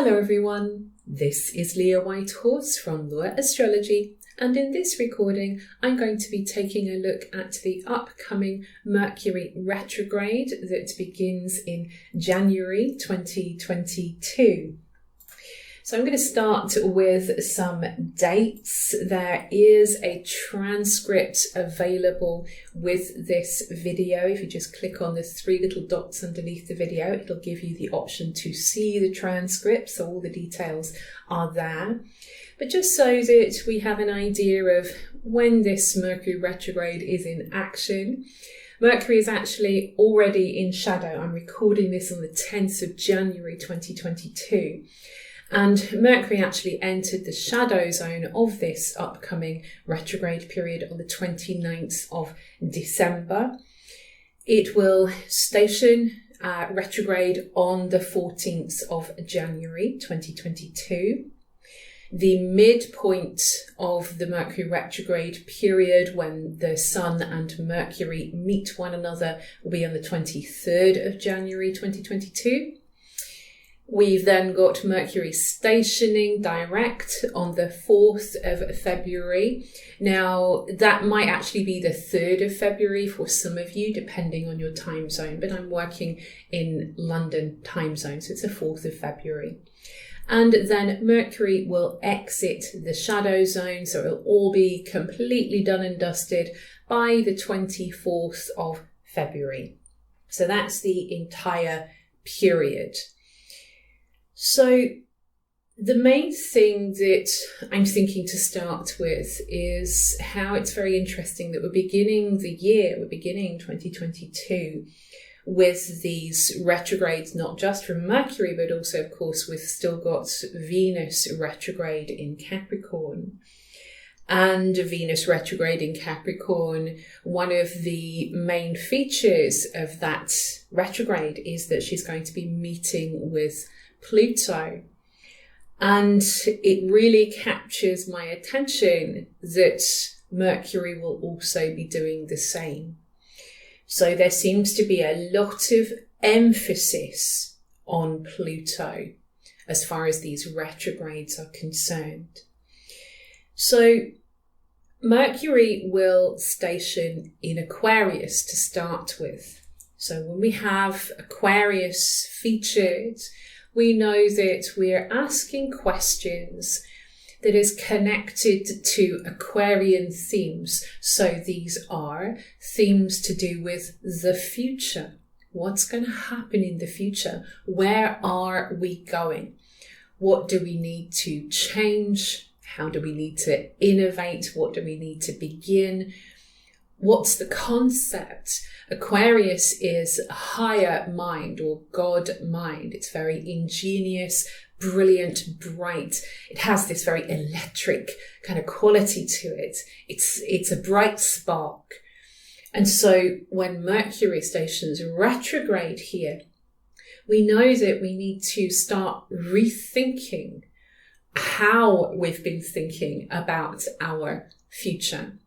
Hello everyone, this is Leah Whitehorse from Lua Astrology, and in this recording I'm going to be taking a look at the upcoming Mercury Retrograde that begins in January 2022. So I'm going to start with some dates. There is a transcript available with this video. If you just click on the three little dots underneath the video, it'll give you the option to see the transcript, so all the details are there. But just so that we have an idea of when this Mercury retrograde is in action, Mercury is actually already in shadow. I'm recording this on the 10th of January 2022. And Mercury actually entered the shadow zone of this upcoming retrograde period on the 29th of December. It will station retrograde on the 14th of January 2022. The midpoint of the Mercury retrograde period, when the Sun and Mercury meet one another, will be on the 23rd of January 2022. We've then got Mercury stationing direct on the 4th of February. Now, that might actually be the 3rd of February for some of you, depending on your time zone, but I'm working in London time zone, so it's the 4th of February. And then Mercury will exit the shadow zone, so it'll all be completely done and dusted by the 24th of February. So that's the entire period. So the main thing that I'm thinking to start with is how it's very interesting that we're beginning 2022 with these retrogrades, not just from Mercury, but also, of course, we've still got Venus retrograde in Capricorn. And Venus retrograde in Capricorn, one of the main features of that retrograde is that she's going to be meeting with Pluto. And it really captures my attention that Mercury will also be doing the same. So there seems to be a lot of emphasis on Pluto as far as these retrogrades are concerned. So Mercury will station in Aquarius to start with. So when we have Aquarius featured, we know that we're asking questions that is connected to Aquarian themes. So these are themes to do with the future. What's going to happen in the future? Where are we going? What do we need to change? How do we need to innovate? What do we need to begin? What's the concept? Aquarius is a higher mind or God mind. It's very ingenious, brilliant, bright. It has this very electric kind of quality to it. It's a bright spark. And so when Mercury stations retrograde here, we know that we need to start rethinking how we've been thinking about our future.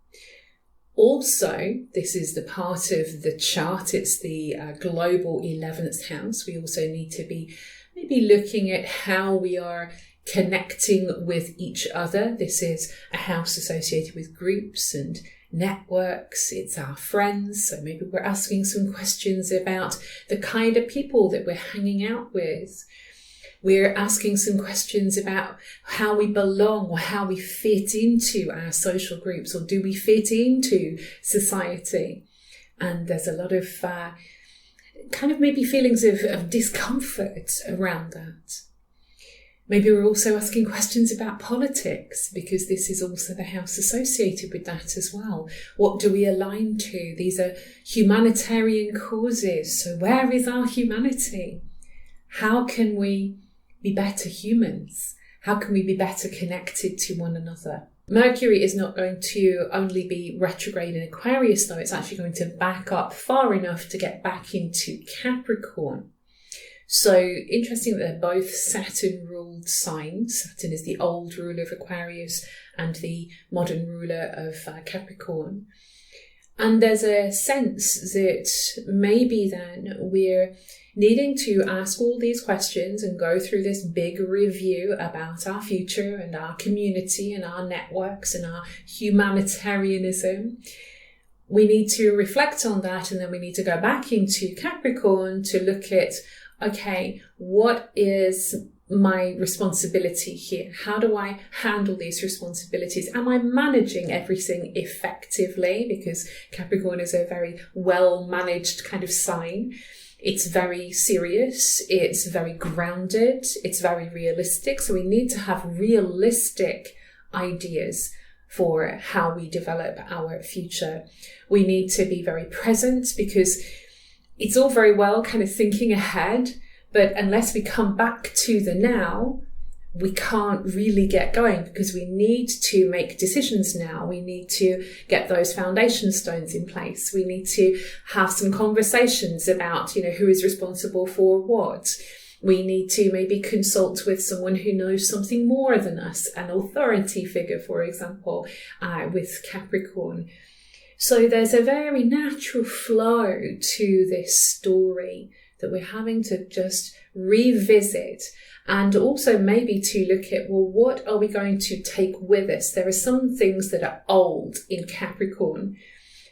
Also, this is the part of the chart, it's the global 11th house. We also need to be maybe looking at how we are connecting with each other. This is a house associated with groups and networks. It's our friends. So maybe we're asking some questions about the kind of people that we're hanging out with. We're asking some questions about how we belong or how we fit into our social groups, or do we fit into society? And there's a lot of kind of maybe feelings of discomfort around that. Maybe we're also asking questions about politics, because this is also the house associated with that as well. What do we align to? These are humanitarian causes. So where is our humanity? How can we be better humans? How can we be better connected to one another? Mercury is not going to only be retrograde in Aquarius, though. It's actually going to back up far enough to get back into Capricorn. So interesting that they're both Saturn-ruled signs. Saturn is the old ruler of Aquarius and the modern ruler of Capricorn. And there's a sense that maybe then we're needing to ask all these questions and go through this big review about our future and our community and our networks and our humanitarianism. We need to reflect on that, and then we need to go back into Capricorn to look at, okay, what is my responsibility here? How do I handle these responsibilities? Am I managing everything effectively? Because Capricorn is a very well managed kind of sign. It's very serious. It's very grounded. It's very realistic. So we need to have realistic ideas for how we develop our future. We need to be very present, because it's all very well kind of thinking ahead, but unless we come back to the now, we can't really get going, because we need to make decisions now. We need to get those foundation stones in place. We need to have some conversations about, who is responsible for what. We need to maybe consult with someone who knows something more than us, an authority figure, for example, with Capricorn. So there's a very natural flow to this story that we're having to just revisit, and also maybe to look at, well, what are we going to take with us? There are some things that are old in Capricorn.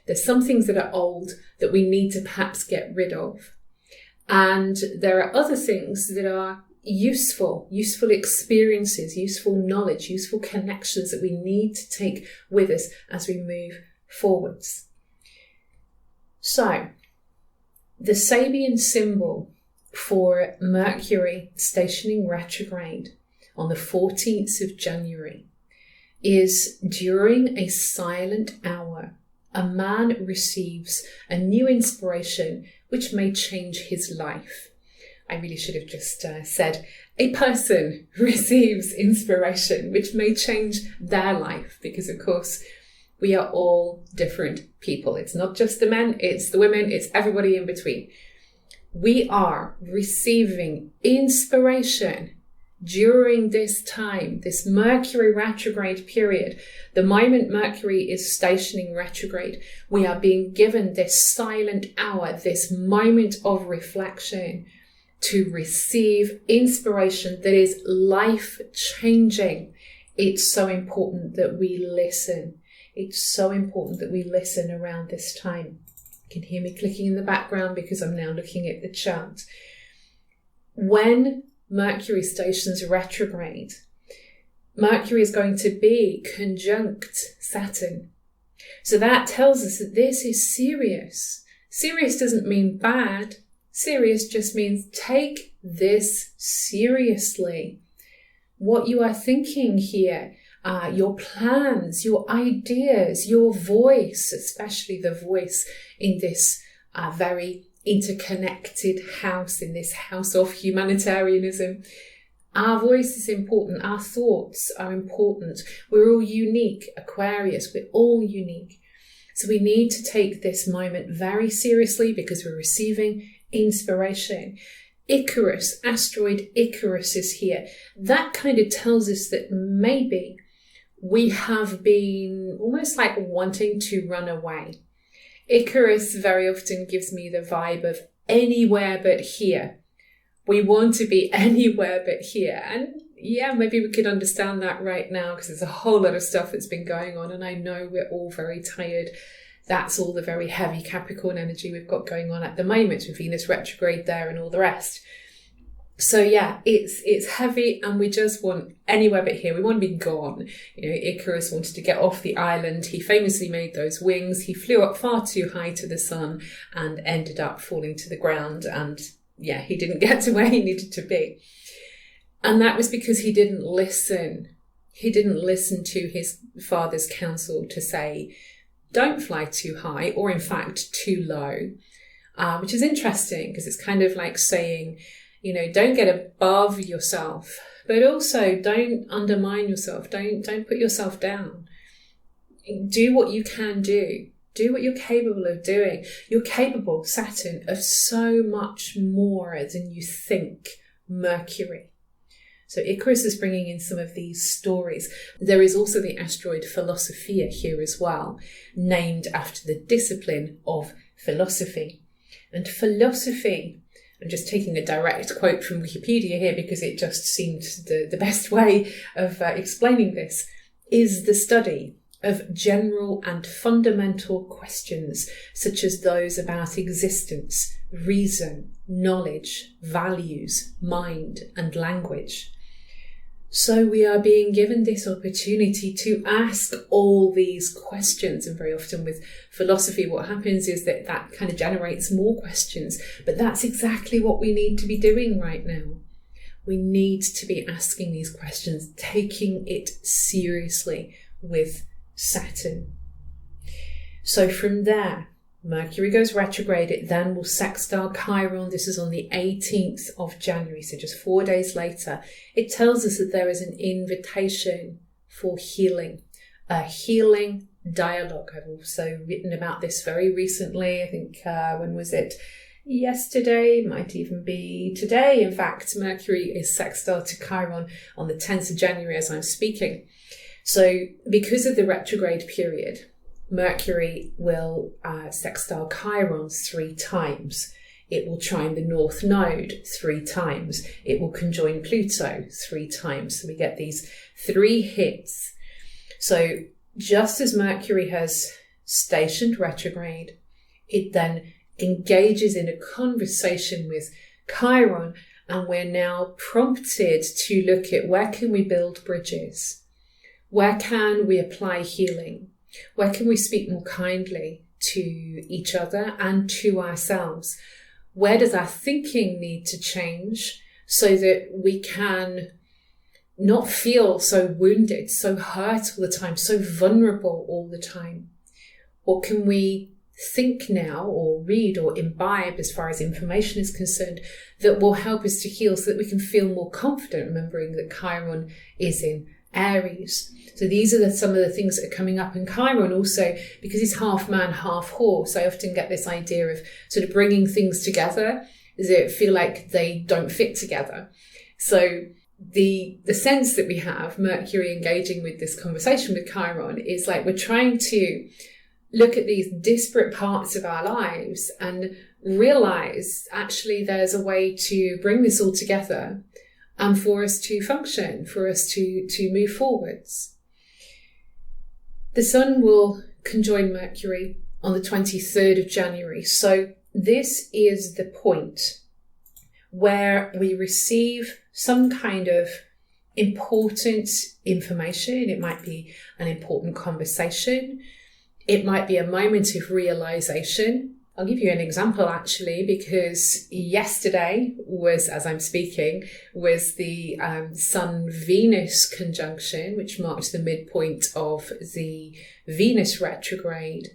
There's some things that are old that we need to perhaps get rid of. And there are other things that are useful experiences, useful knowledge, useful connections that we need to take with us as we move forwards. So, the Sabian symbol for Mercury stationing retrograde on the 14th of January is, during a silent hour, a man receives a new inspiration which may change his life. I really should have just said, a person receives inspiration which may change their life, because of course we are all different people. It's not just the men, it's the women, it's everybody in between. We are receiving inspiration during this time, this Mercury retrograde period. The moment Mercury is stationing retrograde, we are being given this silent hour, this moment of reflection to receive inspiration that is life-changing. It's so important that we listen. It's so important that we listen around this time. You can hear me clicking in the background because I'm now looking at the chart. When Mercury stations retrograde, Mercury is going to be conjunct Saturn. So that tells us that this is serious. Serious doesn't mean bad. Serious just means take this seriously. What you are thinking here, your plans, your ideas, your voice, especially the voice in this very interconnected house, in this house of humanitarianism. Our voice is important. Our thoughts are important. We're all unique. Aquarius, we're all unique. So we need to take this moment very seriously because we're receiving inspiration. Icarus, asteroid Icarus is here. That kind of tells us that maybe we have been almost like wanting to run away. Icarus very often gives me the vibe of anywhere but here. We want to be anywhere but here. And yeah, maybe we could understand that right now because there's a whole lot of stuff that's been going on, and I know we're all very tired. That's all the very heavy Capricorn energy we've got going on at the moment with Venus retrograde there and all the rest. So yeah, it's heavy and we just want anywhere but here. We want to be gone. Icarus wanted to get off the island. He famously made those wings. He flew up far too high to the sun and ended up falling to the ground. And yeah, he didn't get to where he needed to be. And that was because he didn't listen. He didn't listen to his father's counsel to say, don't fly too high, or in fact too low, which is interesting because it's kind of like saying, don't get above yourself, but also don't undermine yourself. Don't put yourself down. Do what you can do. Do what you're capable of doing. You're capable, Saturn, of so much more than you think, Mercury. So Icarus is bringing in some of these stories. There is also the asteroid Philosophia here as well, named after the discipline of philosophy. And philosophy, I'm just taking a direct quote from Wikipedia here because it just seemed the best way of explaining this, is the study of general and fundamental questions such as those about existence, reason, knowledge, values, mind, and language. So we are being given this opportunity to ask all these questions, and very often with philosophy what happens is that kind of generates more questions, but that's exactly what we need to be doing right now. We need to be asking these questions, taking it seriously with Saturn. So from there, Mercury goes retrograde. It then will sextile Chiron. This is on the 18th of January, so just 4 days later. It tells us that there is an invitation for healing, a healing dialogue. I've also written about this very recently. I think, when was it? Yesterday, might even be today. In fact, Mercury is sextile to Chiron on the 10th of January as I'm speaking. So because of the retrograde period, Mercury will sextile Chiron 3 times. It will trine the North Node 3 times. It will conjoin Pluto 3 times. So we get these 3 hits. So just as Mercury has stationed retrograde, it then engages in a conversation with Chiron, and we're now prompted to look at where can we build bridges? Where can we apply healing? Where can we speak more kindly to each other and to ourselves? Where does our thinking need to change so that we can not feel so wounded, so hurt all the time, so vulnerable all the time? What can we think now or read or imbibe as far as information is concerned that will help us to heal so that we can feel more confident, remembering that Chiron is in Aries. So these are some of the things that are coming up in Chiron also, because he's half man, half horse. I often get this idea of sort of bringing things together that feel like they don't fit together. So the sense that we have, Mercury engaging with this conversation with Chiron, is like we're trying to look at these disparate parts of our lives and realize actually there's a way to bring this all together and for us to function, for us to move forwards. The Sun will conjoin Mercury on the 23rd of January. So this is the point where we receive some kind of important information. It might be an important conversation. It might be a moment of realization. I'll give you an example actually, because yesterday was, as I'm speaking, was the Sun-Venus conjunction, which marks the midpoint of the Venus retrograde.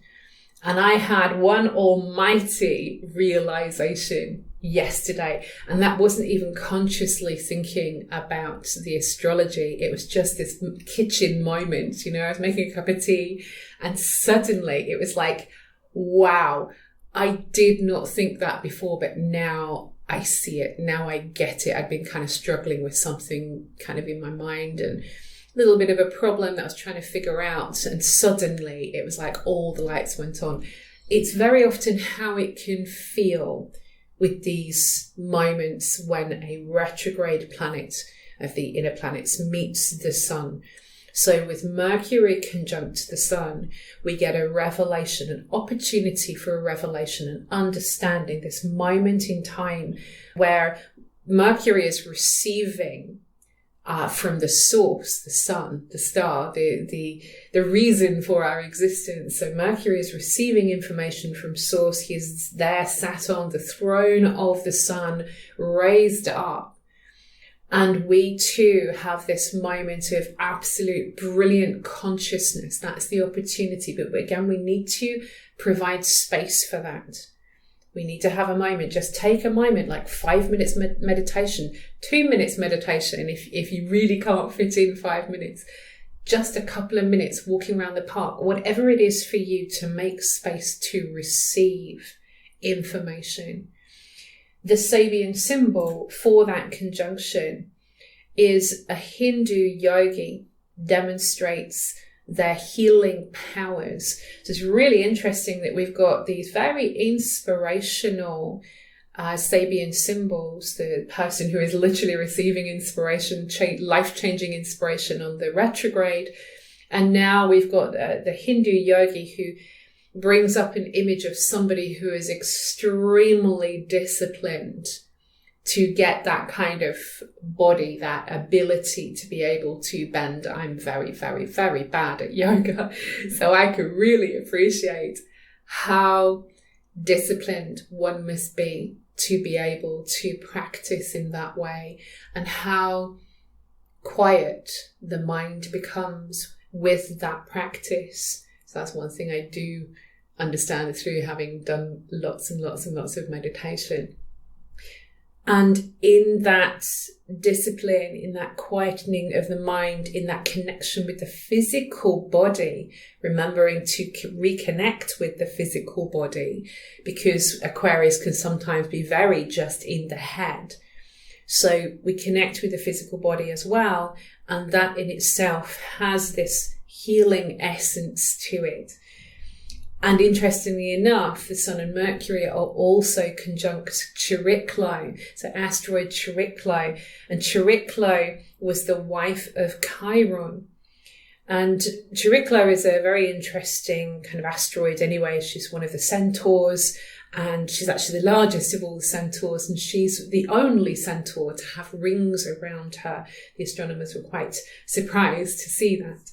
And I had one almighty realization yesterday, and that wasn't even consciously thinking about the astrology. It was just this kitchen moment, you know, I was making a cup of tea and suddenly it was like, wow, I did not think that before, but now I see it. Now I get it. I'd been kind of struggling with something kind of in my mind and a little bit of a problem that I was trying to figure out. And suddenly it was like all the lights went on. It's very often how it can feel with these moments when a retrograde planet of the inner planets meets the Sun. So with Mercury conjunct the Sun, we get a revelation, an opportunity for a revelation, an understanding, this moment in time where Mercury is receiving from the source, the sun, the star, the reason for our existence. So Mercury is receiving information from source. He is there sat on the throne of the sun, raised up. And we too have this moment of absolute brilliant consciousness. That's the opportunity. But again, we need to provide space for that. We need to have a moment, just take a moment, like 5 minutes meditation, 2 minutes meditation. If you really can't fit in 5 minutes, just a couple of minutes walking around the park, whatever it is for you to make space to receive information. The Sabian symbol for that conjunction is a Hindu yogi, demonstrates their healing powers. So it's really interesting that we've got these very inspirational Sabian symbols, the person who is literally receiving inspiration, life-changing inspiration on the retrograde. And now we've got the Hindu yogi who brings up an image of somebody who is extremely disciplined to get that kind of body, that ability to be able to bend. I'm very, very, very bad at yoga, so I can really appreciate how disciplined one must be to be able to practice in that way, and how quiet the mind becomes with that practice. So that's one thing I do understand through having done lots and lots and lots of meditation. And in that discipline, in that quietening of the mind, in that connection with the physical body, remembering to reconnect with the physical body, because Aquarius can sometimes be very just in the head. So we connect with the physical body as well, and that in itself has this healing essence to it. And interestingly enough, the Sun and Mercury are also conjunct Chariklo, so asteroid Chariklo. And Chariklo was the wife of Chiron. And Chariklo is a very interesting kind of asteroid anyway. She's one of the centaurs, and she's actually the largest of all the centaurs, and she's the only centaur to have rings around her. The astronomers were quite surprised to see that.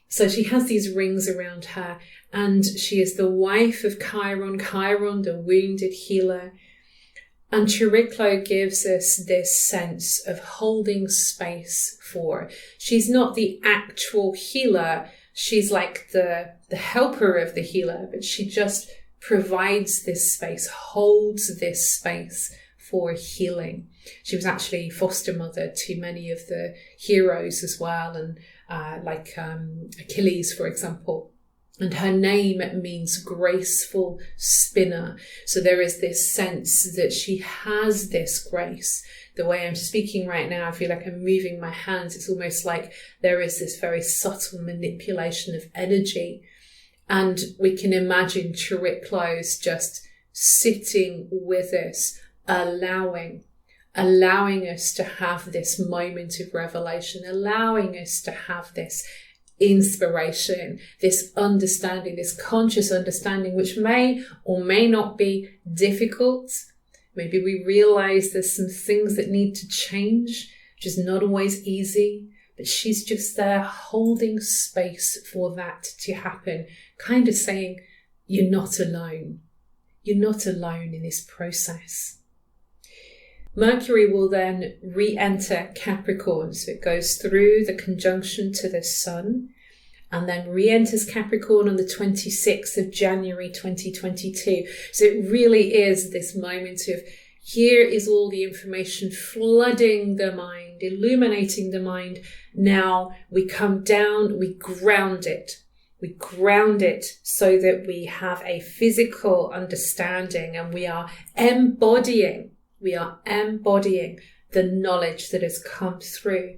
So she has these rings around her, and she is the wife of Chiron, the wounded healer. And Chariklo gives us this sense of holding space for. She's not the actual healer. She's like the helper of the healer, but she just provides this space, holds this space for healing. She was actually foster mother to many of the heroes as well, and like Achilles, for example. And her name means graceful spinner. So there is this sense that she has this grace. The way I'm speaking right now, I feel like I'm moving my hands. It's almost like there is this very subtle manipulation of energy. And we can imagine Chariklos just sitting with us, allowing us to have this moment of revelation, allowing us to have this inspiration, this understanding, this conscious understanding, which may or may not be difficult. Maybe we realize there's some things that need to change, which is not always easy, but she's just there holding space for that to happen, kind of saying, you're not alone. You're not alone in this process. Mercury will then re-enter Capricorn. So it goes through the conjunction to the Sun and then re-enters Capricorn on the 26th of January 2022. So it really is this moment of, here is all the information flooding the mind, illuminating the mind. Now we come down, we ground it. We ground it so that we have a physical understanding, and we are embodying the knowledge that has come through.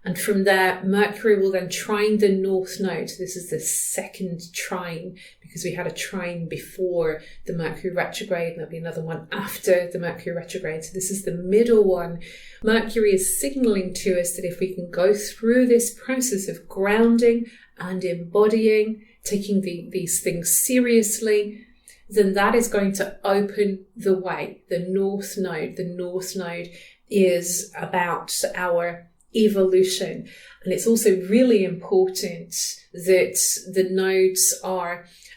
And from there, Mercury will then trine the North Node. This is the second trine, because we had a trine before the Mercury Retrograde, and there'll be another one after the Mercury Retrograde. So this is the middle one. Mercury is signaling to us that if we can go through this process of grounding and embodying, taking these things seriously, then that is going to open the way. The North Node is about our evolution. And it's also really important that the nodes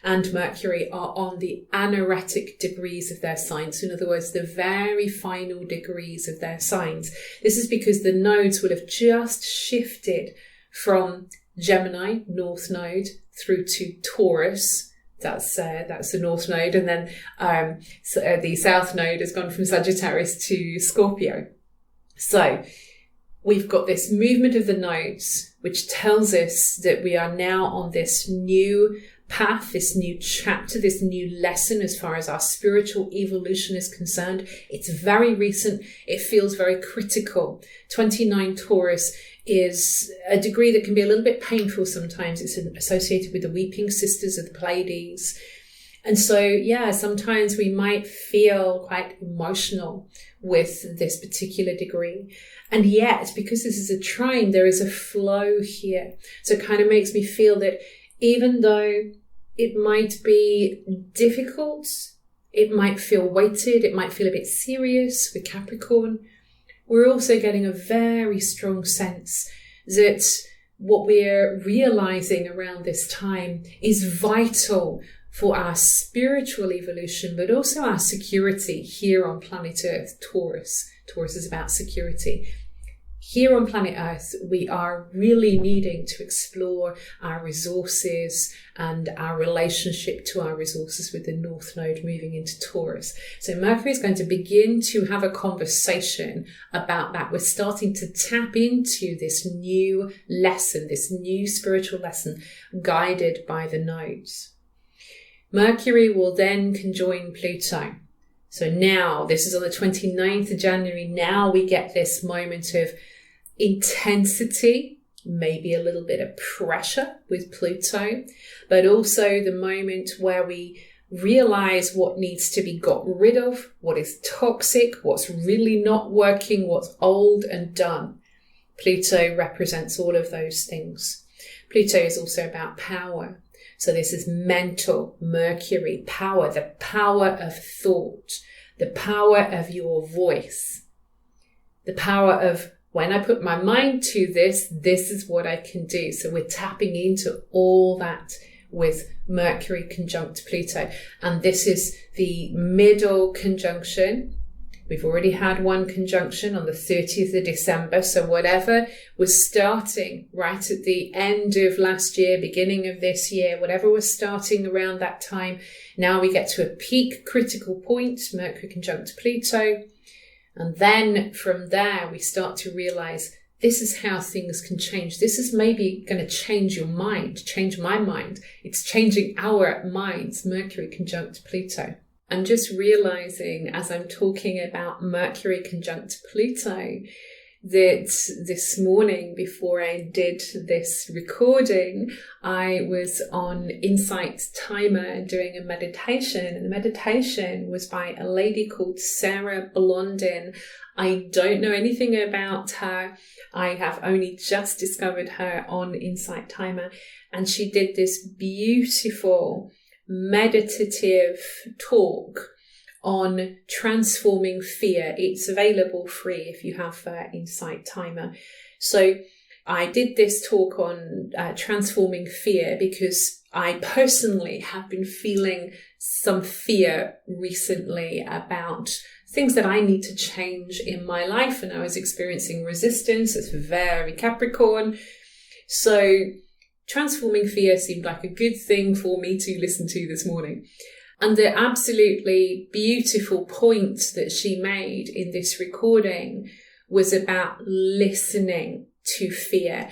and Mercury are on the anaretic degrees of their signs. So in other words, the very final degrees of their signs. This is because the nodes will have just shifted from Gemini, North Node, through to Taurus. That's the North Node. And then the South Node has gone from Sagittarius to Scorpio. So we've got this movement of the nodes, which tells us that we are now on this new path, this new chapter, this new lesson as far as our spiritual evolution is concerned. It's very recent. It feels very critical. 29 Taurus is a degree that can be a little bit painful sometimes. It's associated with the weeping sisters of the Pleiades. And so, yeah, sometimes we might feel quite emotional with this particular degree. And yet, because this is a trine, there is a flow here. So it kind of makes me feel that even though it might be difficult, it might feel weighted, it might feel a bit serious with Capricorn, we're also getting a very strong sense that what we're realizing around this time is vital for our spiritual evolution, but also our security here on planet Earth, Taurus. Taurus is about security. Here on planet Earth, we are really needing to explore our resources and our relationship to our resources with the North Node moving into Taurus. So Mercury is going to begin to have a conversation about that. We're starting to tap into this new lesson, this new spiritual lesson guided by the nodes. Mercury will then conjoin Pluto. So now, this is on the 29th of January, now we get this moment of intensity, maybe a little bit of pressure with Pluto, but also the moment where we realize what needs to be got rid of, what is toxic, what's really not working, what's old and done. Pluto represents all of those things. Pluto is also about power. So this is mental, Mercury, power, the power of thought, the power of your voice, the power of when I put my mind to this, this is what I can do. So we're tapping into all that with Mercury conjunct Pluto. And this is the middle conjunction. We've already had one conjunction on the 30th of December. So whatever was starting right at the end of last year, beginning of this year, whatever was starting around that time, now we get to a peak critical point, Mercury conjunct Pluto. And then from there, we start to realize this is how things can change. This is maybe going to change your mind, change my mind. It's changing our minds, Mercury conjunct Pluto. I'm just realizing as I'm talking about Mercury conjunct Pluto that this morning before I did this recording, I was on Insight Timer doing a meditation, and the meditation was by a lady called Sarah Blondin. I don't know anything about her. I have only just discovered her on Insight Timer, and she did this beautiful meditative talk on transforming fear. It's available free if you have Insight Timer. So I did this talk on transforming fear because I personally have been feeling some fear recently about things that I need to change in my life, and I was experiencing resistance. It's very Capricorn. So transforming fear seemed like a good thing for me to listen to this morning. And the absolutely beautiful point that she made in this recording was about listening to fear.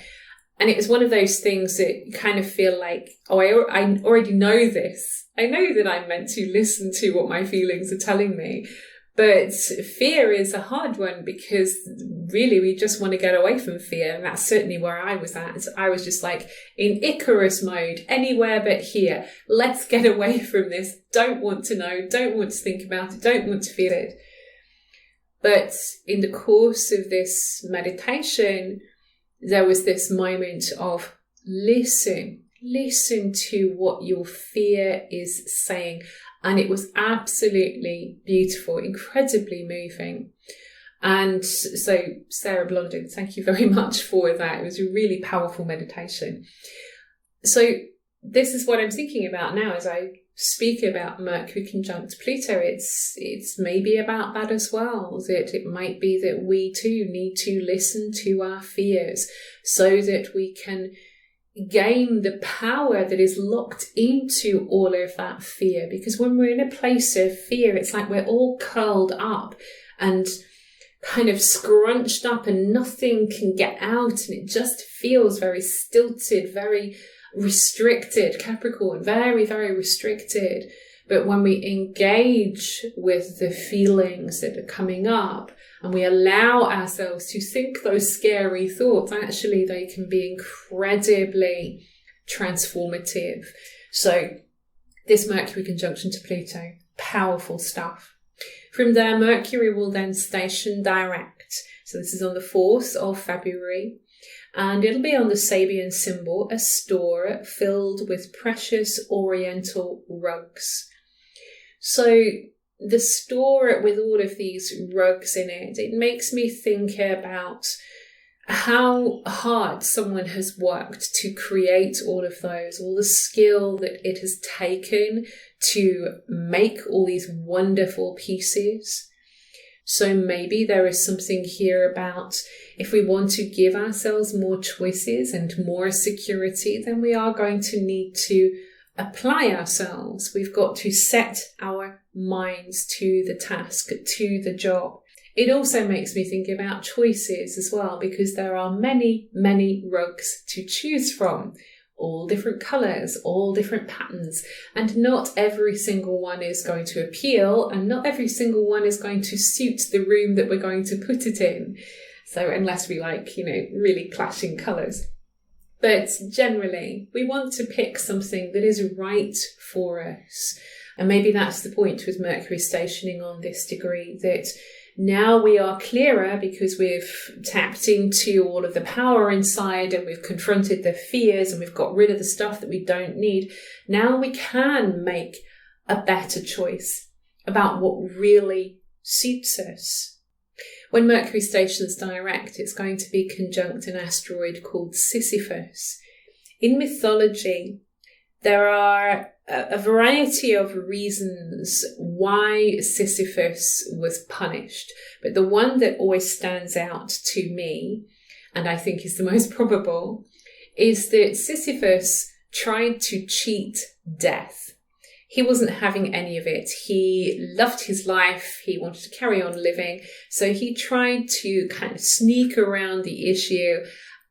And it was one of those things that you kind of feel like, oh, I already know this. I know that I'm meant to listen to what my feelings are telling me. But fear is a hard one because really we just want to get away from fear. And that's certainly where I was at. I was just like in Icarus mode, anywhere but here. Let's get away from this. Don't want to know, don't want to think about it, don't want to feel it. But in the course of this meditation, there was this moment of listen to what your fear is saying. And it was absolutely beautiful, incredibly moving. And so, Sarah Blondin, thank you very much for that. It was a really powerful meditation. So this is what I'm thinking about now as I speak about Mercury conjunct Pluto. It's maybe about that as well, that it might be that we too need to listen to our fears so that we can gain the power that is locked into all of that fear. Because when we're in a place of fear, it's like we're all curled up and kind of scrunched up and nothing can get out, and it just feels very stilted, very restricted, Capricorn, very, very restricted. But when we engage with the feelings that are coming up and we allow ourselves to think those scary thoughts, actually they can be incredibly transformative. So this Mercury conjunction to Pluto, powerful stuff. From there, Mercury will then station direct. So this is on the 4th of February. And it'll be on the Sabian symbol, a store filled with precious oriental rugs. So the store with all of these rugs in it, it makes me think about how hard someone has worked to create all of those, all the skill that it has taken to make all these wonderful pieces. So maybe there is something here about if we want to give ourselves more choices and more security, then we are going to need to apply ourselves. We've got to set our minds to the task, to the job. It also makes me think about choices as well, because there are many, many rugs to choose from. All different colours, all different patterns, and not every single one is going to appeal, and not every single one is going to suit the room that we're going to put it in. So unless we like, really clashing colours. But generally, we want to pick something that is right for us. And maybe that's the point with Mercury stationing on this degree, that now we are clearer because we've tapped into all of the power inside and we've confronted the fears and we've got rid of the stuff that we don't need. Now we can make a better choice about what really suits us. When Mercury stations direct, it's going to be conjunct an asteroid called Sisyphus. In mythology, there are a variety of reasons why Sisyphus was punished. But the one that always stands out to me, and I think is the most probable, is that Sisyphus tried to cheat death. He wasn't having any of it. He loved his life. He wanted to carry on living. So he tried to kind of sneak around the issue.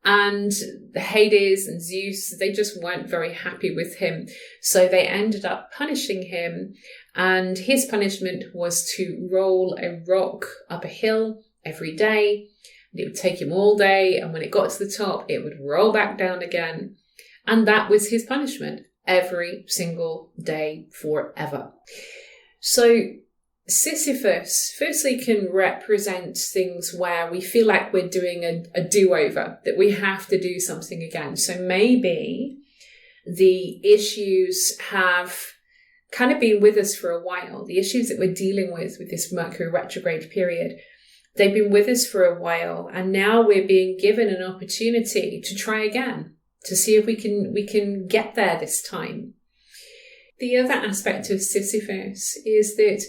And the Hades and Zeus, they just weren't very happy with him. So they ended up punishing him. And his punishment was to roll a rock up a hill every day. And it would take him all day. And when it got to the top, it would roll back down again. And that was his punishment every single day forever. So Sisyphus firstly can represent things where we feel like we're doing a do-over, that we have to do something again. So maybe the issues have kind of been with us for a while. The issues that we're dealing with this Mercury retrograde period, they've been with us for a while, and now we're being given an opportunity to try again, to see if we can get there this time. The other aspect of Sisyphus is that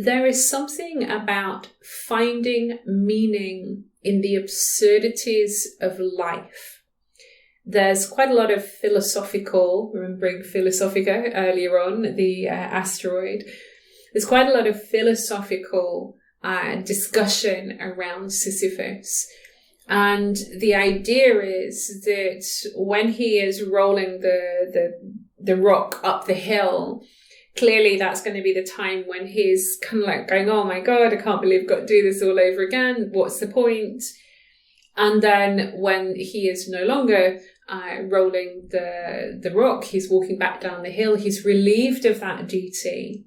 there is something about finding meaning in the absurdities of life. There's quite a lot of philosophical, remembering Philosophica earlier on, the asteroid. There's quite a lot of philosophical discussion around Sisyphus. And the idea is that when he is rolling the rock up the hill, clearly that's going to be the time when he's kind of like going, oh my God, I can't believe I've got to do this all over again. What's the point? And then when he is no longer rolling the rock, he's walking back down the hill, he's relieved of that duty.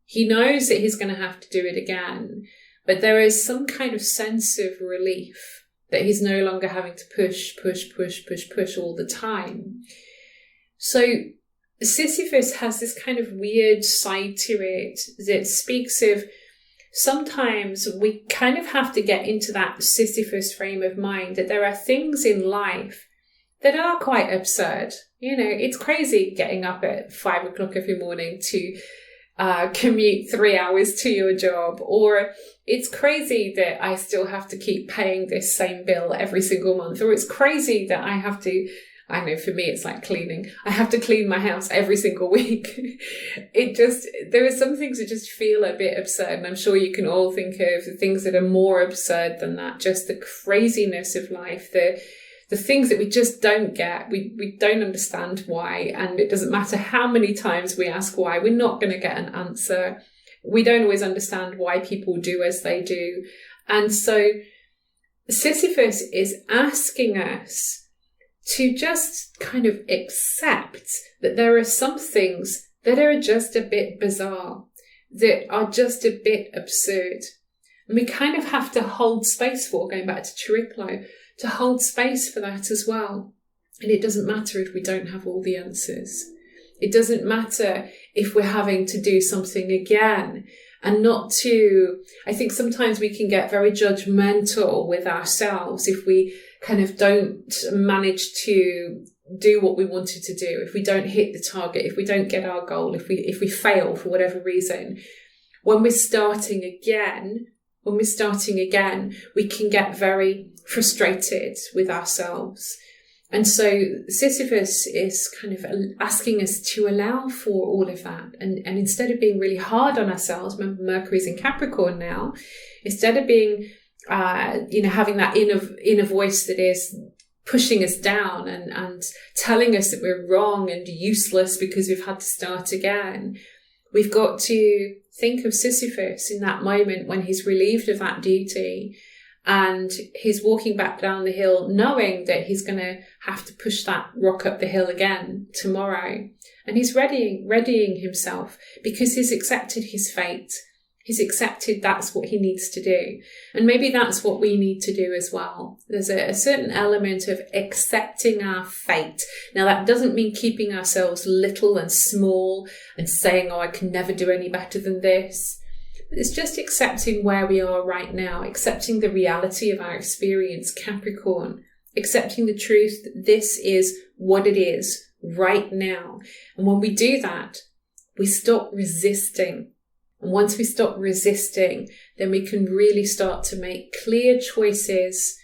He knows that he's going to have to do it again, but there is some kind of sense of relief that he's no longer having to push all the time. So Sisyphus has this kind of weird side to it that speaks of sometimes we kind of have to get into that Sisyphus frame of mind, that there are things in life that are quite absurd. It's crazy getting up at 5 o'clock every morning to commute 3 hours to your job, or it's crazy that I still have to keep paying this same bill every single month, or it's crazy that I have to, I know for me it's like cleaning, I have to clean my house every single week. There are some things that just feel a bit absurd, and I'm sure you can all think of the things that are more absurd than that, just the craziness of life, the the things that we just don't get, we don't understand why, and it doesn't matter how many times we ask why, we're not going to get an answer. We don't always understand why people do as they do. And so Sisyphus is asking us to just kind of accept that there are some things that are just a bit bizarre, that are just a bit absurd. And we kind of have to hold space for, going back to Chariklo, to hold space for that as well. And it doesn't matter if we don't have all the answers. It doesn't matter if we're having to do something again. And not to, I think sometimes we can get very judgmental with ourselves if we kind of don't manage to do what we wanted to do, if we don't hit the target, if we don't get our goal, if we fail for whatever reason. When we're starting again, we can get very frustrated with ourselves. And so Sisyphus is kind of asking us to allow for all of that. And instead of being really hard on ourselves, remember Mercury's in Capricorn now, instead of being, having that inner voice that is pushing us down and telling us that we're wrong and useless because we've had to start again, we've got to think of Sisyphus in that moment when he's relieved of that duty and he's walking back down the hill knowing that he's going to have to push that rock up the hill again tomorrow. And he's readying himself because he's accepted his fate. He's accepted that's what he needs to do. And maybe that's what we need to do as well. There's a certain element of accepting our fate. Now, that doesn't mean keeping ourselves little and small and saying, I can never do any better than this. But it's just accepting where we are right now, accepting the reality of our experience, Capricorn, accepting the truth that this is what it is right now. And when we do that, we stop resisting. And once we stop resisting, then we can really start to make clear choices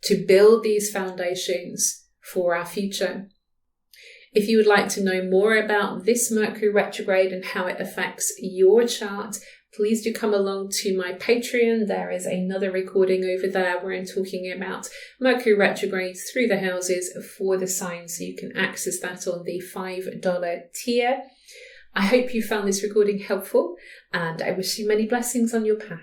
to build these foundations for our future. If you would like to know more about this Mercury retrograde and how it affects your chart, please do come along to my Patreon. There is another recording over there where I'm talking about Mercury retrograde through the houses for the signs, so you can access that on the $5 tier. I hope you found this recording helpful, and I wish you many blessings on your path.